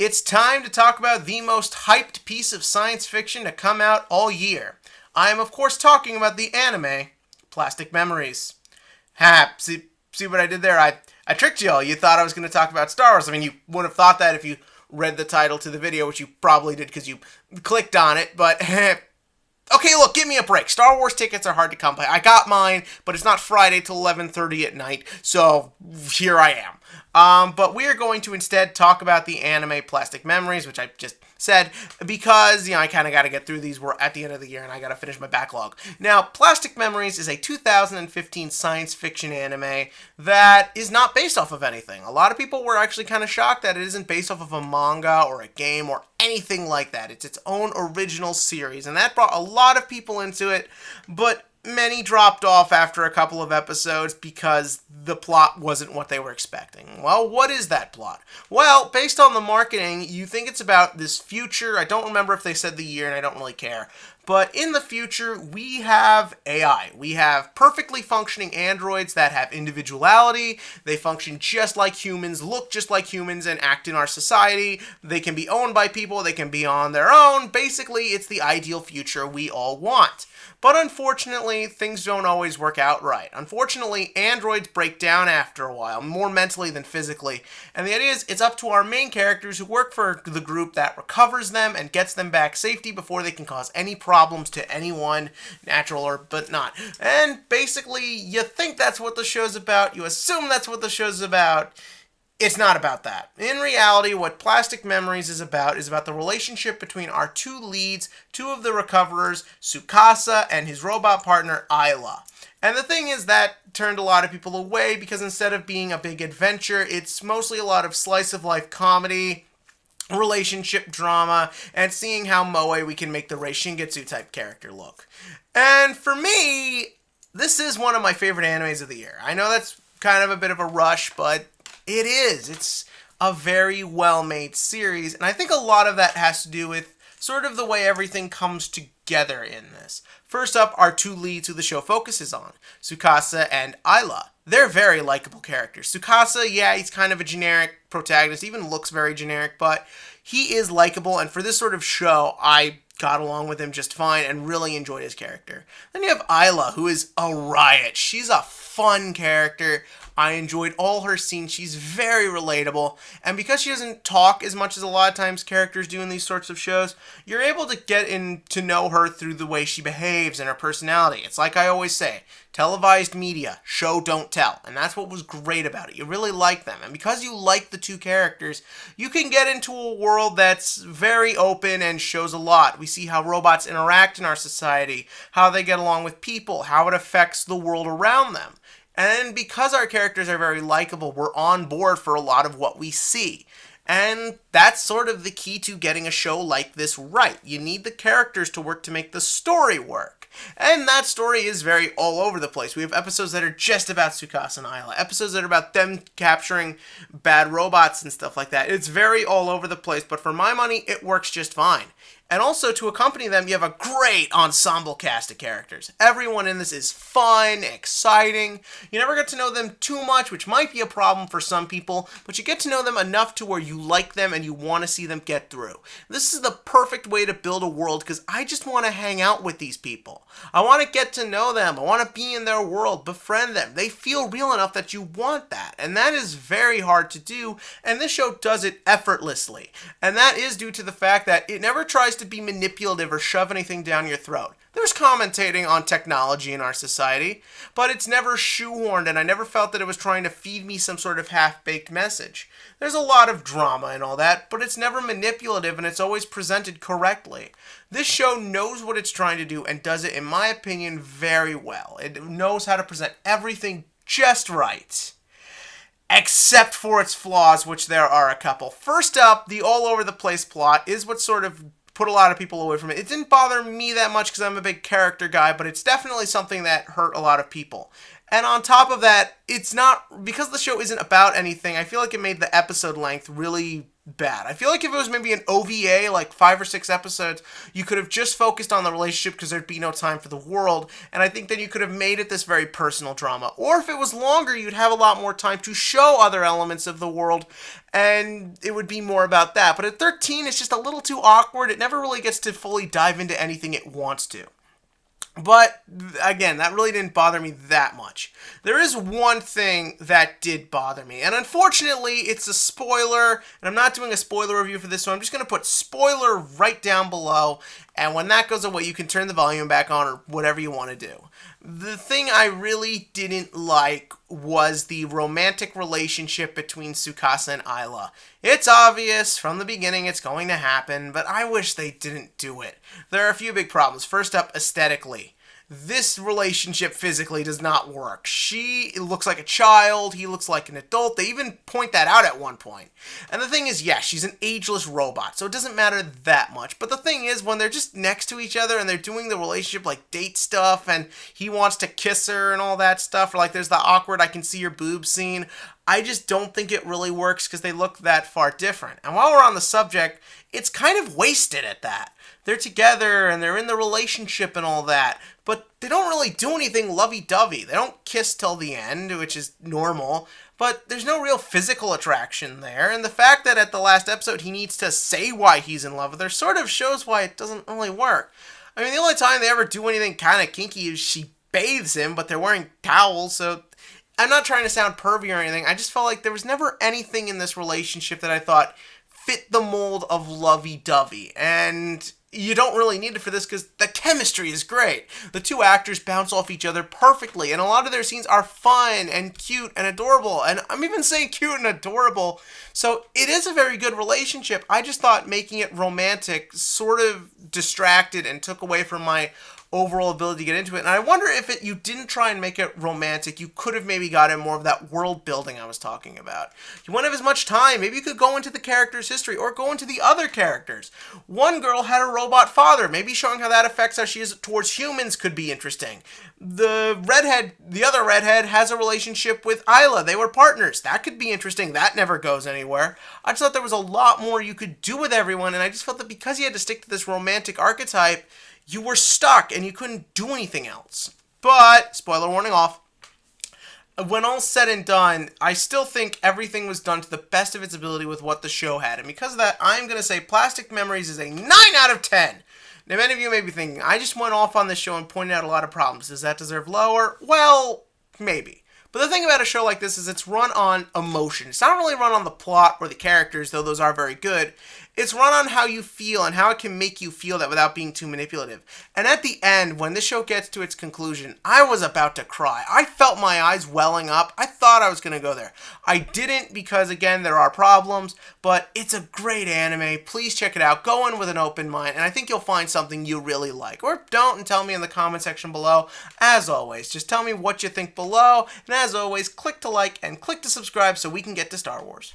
It's time to talk about the most hyped piece of science fiction to come out all year. I am, of course, talking about the anime, Plastic Memories. Ha, see what I did there? I tricked you all. You thought I was going to talk about Star Wars. I mean, you would have thought that if you read the title to the video, which you probably did because you clicked on it, but okay, look, give me a break. Star Wars tickets are hard to come by. I got mine, but it's not Friday till 11:30 at night, so here I am. But we are going to instead talk about the anime Plastic Memories, which I just said, because, I kind of got to get through these. We're at the end of the year, and I got to finish my backlog. Now, Plastic Memories is a 2015 science fiction anime that is not based off of anything. A lot of people were actually kind of shocked that it isn't based off of a manga or a game or anything like that. It's its own original series, and that brought a lot of people into it, but many dropped off after a couple of episodes because the plot wasn't what they were expecting. Well, what is that plot? Well, based on the marketing, you think it's about this future. I don't remember if they said the year, and I don't really care. But in the future, we have AI. We have perfectly functioning androids that have individuality. They function just like humans, look just like humans, and act in our society. They can be owned by people. They can be on their own. Basically, it's the ideal future we all want. But unfortunately, things don't always work out right. Unfortunately, androids break down after a while, more mentally than physically. And the idea is, it's up to our main characters who work for the group that recovers them and gets them back safety before they can cause any problems to anyone, natural or but not. And basically, you think that's what the show's about. You assume that's what the show's about. It's not about that. In reality, what Plastic Memories is about the relationship between our two leads, two of the recoverers, Tsukasa and his robot partner, Ayla. And the thing is, that turned a lot of people away because instead of being a big adventure, it's mostly a lot of slice-of-life comedy, relationship drama, and seeing how moe we can make the Rei Shingetsu type character look. And for me, this is one of my favorite animes of the year. I know that's kind of a bit of a rush, but it is. It's a very well-made series, and I think a lot of that has to do with sort of the way everything comes together in this. First up, our two leads who the show focuses on, Tsukasa and Ayla. They're very likable characters. Tsukasa, yeah, he's kind of a generic protagonist, even looks very generic, but he is likable, and for this sort of show, I got along with him just fine and really enjoyed his character. Then you have Ayla, who is a riot. She's a fun character. I enjoyed all her scenes. She's very relatable. And because she doesn't talk as much as a lot of times characters do in these sorts of shows, you're able to get in to know her through the way she behaves and her personality. It's like I always say, televised media, show don't tell. And that's what was great about it. You really like them. And because you like the two characters, you can get into a world that's very open and shows a lot. We see how robots interact in our society, how they get along with people, how it affects the world around them. And because our characters are very likable, we're on board for a lot of what we see. And that's sort of the key to getting a show like this right. You need the characters to work to make the story work. And that story is very all over the place. We have episodes that are just about Tsukasa and Ayla, episodes that are about them capturing bad robots and stuff like that. It's very all over the place, but for my money, it works just fine. And also, to accompany them, you have a great ensemble cast of characters. Everyone in this is fun, exciting. You never get to know them too much, which might be a problem for some people, but you get to know them enough to where you like them and you want to see them get through. This is the perfect way to build a world because I just want to hang out with these people. I want to get to know them. I want to be in their world, befriend them. They feel real enough that you want that, and that is very hard to do, and this show does it effortlessly. And that is due to the fact that it never tries to be manipulative or shove anything down your throat. There's commentating on technology in our society, but it's never shoehorned, and I never felt that it was trying to feed me some sort of half-baked message. There's a lot of drama and all that, but it's never manipulative, and it's always presented correctly. This show knows what it's trying to do and does it, in my opinion, very well. It knows how to present everything just right. Except for its flaws, which there are a couple. First up, the all-over-the-place plot is what sort of put a lot of people away from it. It didn't bother me that much because I'm a big character guy, but it's definitely something that hurt a lot of people. And on top of that, it's not, because the show isn't about anything, I feel like it made the episode length really bad. I feel like if it was maybe an OVA, like 5 or 6 episodes, you could have just focused on the relationship because there'd be no time for the world, and I think then you could have made it this very personal drama. Or if it was longer, you'd have a lot more time to show other elements of the world, and it would be more about that. But at 13, it's just a little too awkward. It never really gets to fully dive into anything it wants to. But again, that really didn't bother me that much. There is one thing that did bother me, and unfortunately, it's a spoiler, and I'm not doing a spoiler review for this one. I'm just going to put spoiler right down below, and when that goes away, you can turn the volume back on or whatever you want to do. The thing I really didn't like was the romantic relationship between Tsukasa and Ayla. It's obvious from the beginning it's going to happen, but I wish they didn't do it. There are a few big problems. First up, aesthetically. This relationship physically does not work. She looks like a child, he looks like an adult. They even point that out at one point. And the thing is, yes, she's an ageless robot, so it doesn't matter that much. But the thing is, when they're just next to each other and they're doing the relationship like date stuff and he wants to kiss her and all that stuff, or like there's the awkward I can see your boobs scene, I just don't think it really works because they look that far different. And while we're on the subject, it's kind of wasted at that. They're together and they're in the relationship and all that, but they don't really do anything lovey-dovey. They don't kiss till the end, which is normal, but there's no real physical attraction there. And the fact that at the last episode he needs to say why he's in love with her sort of shows why it doesn't really work. I mean, the only time they ever do anything kind of kinky is she bathes him, but they're wearing towels, so I'm not trying to sound pervy or anything. I just felt like there was never anything in this relationship that I thought fit the mold of lovey-dovey. And you don't really need it for this because the chemistry is great. The two actors bounce off each other perfectly, and a lot of their scenes are fun and cute and adorable. And I'm even saying cute and adorable. So it is a very good relationship. I just thought making it romantic sort of distracted and took away from my overall ability to get into it. And I wonder if you didn't try and make it romantic, you could have maybe gotten more of that world building I was talking about. You wouldn't have as much time. Maybe you could go into the character's history or go into the other characters. One girl had a robot father. Maybe showing how that affects how she is towards humans could be interesting. The other redhead has a relationship with Ayla. They were partners. That could be interesting. That never goes anywhere. I just thought there was a lot more you could do with everyone, and I just felt that because you had to stick to this romantic archetype, you were stuck and you couldn't do anything else. But, spoiler warning off, when all's said and done, I still think everything was done to the best of its ability with what the show had. And because of that, I'm going to say Plastic Memories is a 9 out of 10. Now, many of you may be thinking, I just went off on this show and pointed out a lot of problems. Does that deserve lower? Well, maybe. But the thing about a show like this is it's run on emotion. It's not really run on the plot or the characters, though those are very good. It's run on how you feel and how it can make you feel that without being too manipulative. And at the end, when this show gets to its conclusion, I was about to cry. I felt my eyes welling up. I thought I was going to go there. I didn't because, again, there are problems, but it's a great anime. Please check it out. Go in with an open mind, and I think you'll find something you really like. Or don't, and tell me in the comment section below. As always, just tell me what you think below, and as always, click to like and click to subscribe so we can get to Star Wars.